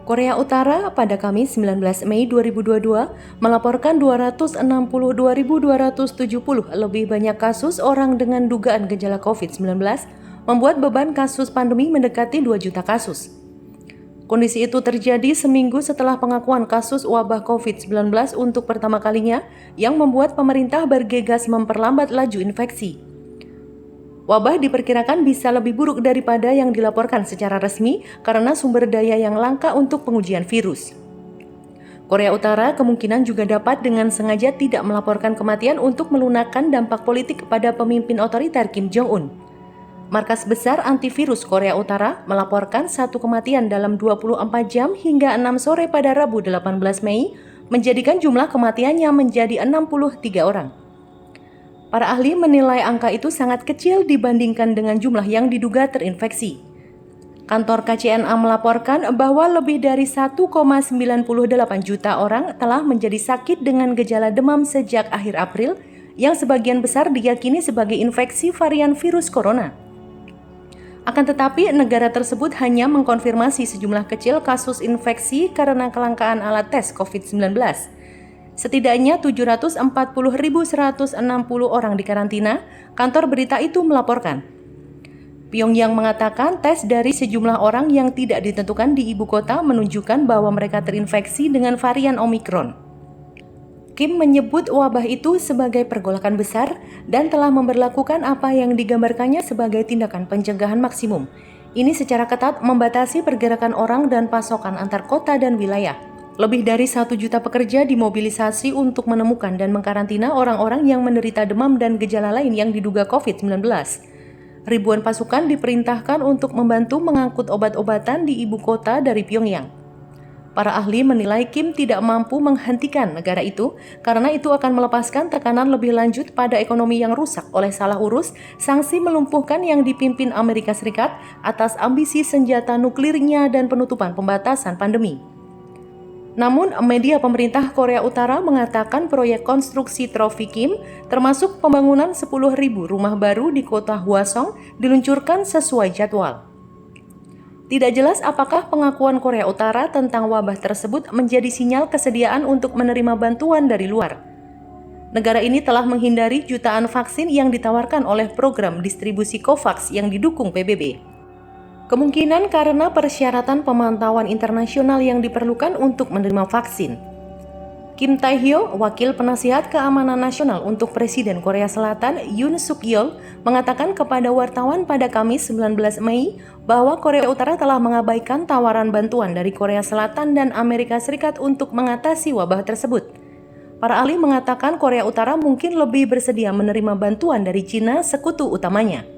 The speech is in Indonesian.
Korea Utara pada Kamis 19 Mei 2022 melaporkan 262.270 lebih banyak kasus orang dengan dugaan gejala COVID-19, membuat beban kasus pandemi mendekati 2 juta kasus. Kondisi itu terjadi seminggu setelah pengakuan kasus wabah COVID-19 untuk pertama kalinya yang membuat pemerintah bergegas memperlambat laju infeksi. Wabah diperkirakan bisa lebih buruk daripada yang dilaporkan secara resmi karena sumber daya yang langka untuk pengujian virus. Korea Utara kemungkinan juga dapat dengan sengaja tidak melaporkan kematian untuk melunakkan dampak politik kepada pemimpin otoriter Kim Jong-un. Markas besar antivirus Korea Utara melaporkan 1 kematian dalam 24 jam hingga 6 sore pada Rabu 18 Mei, menjadikan jumlah kematiannya menjadi 63 orang. Para ahli menilai angka itu sangat kecil dibandingkan dengan jumlah yang diduga terinfeksi. Kantor KCNA melaporkan bahwa lebih dari 1,98 juta orang telah menjadi sakit dengan gejala demam sejak akhir April, yang sebagian besar diyakini sebagai infeksi varian virus corona. Akan tetapi, negara tersebut hanya mengkonfirmasi sejumlah kecil kasus infeksi karena kelangkaan alat tes COVID-19. Setidaknya 740.160 orang dikarantina, kantor berita itu melaporkan. Pyongyang mengatakan tes dari sejumlah orang yang tidak ditentukan di ibu kota menunjukkan bahwa mereka terinfeksi dengan varian Omikron. Kim menyebut wabah itu sebagai pergolakan besar dan telah memberlakukan apa yang digambarkannya sebagai tindakan pencegahan maksimum. Ini secara ketat membatasi pergerakan orang dan pasokan antar kota dan wilayah. Lebih dari 1 juta pekerja dimobilisasi untuk menemukan dan mengkarantina orang-orang yang menderita demam dan gejala lain yang diduga COVID-19. Ribuan pasukan diperintahkan untuk membantu mengangkut obat-obatan di ibu kota dari Pyongyang. Para ahli menilai Kim tidak mampu menghentikan negara itu karena itu akan melepaskan tekanan lebih lanjut pada ekonomi yang rusak oleh salah urus sanksi melumpuhkan yang dipimpin Amerika Serikat atas ambisi senjata nuklirnya dan penutupan pembatasan pandemi. Namun, media pemerintah Korea Utara mengatakan proyek konstruksi trofi Kim, termasuk pembangunan 10.000 rumah baru di kota Hwasong, diluncurkan sesuai jadwal. Tidak jelas apakah pengakuan Korea Utara tentang wabah tersebut menjadi sinyal kesediaan untuk menerima bantuan dari luar. Negara ini telah menghindari jutaan vaksin yang ditawarkan oleh program distribusi COVAX yang didukung PBB. Kemungkinan karena persyaratan pemantauan internasional yang diperlukan untuk menerima vaksin. Kim Tae-hyo, wakil penasihat keamanan nasional untuk Presiden Korea Selatan Yoon Suk-yeol, mengatakan kepada wartawan pada Kamis 19 Mei bahwa Korea Utara telah mengabaikan tawaran bantuan dari Korea Selatan dan Amerika Serikat untuk mengatasi wabah tersebut. Para ahli mengatakan Korea Utara mungkin lebih bersedia menerima bantuan dari Cina, sekutu utamanya.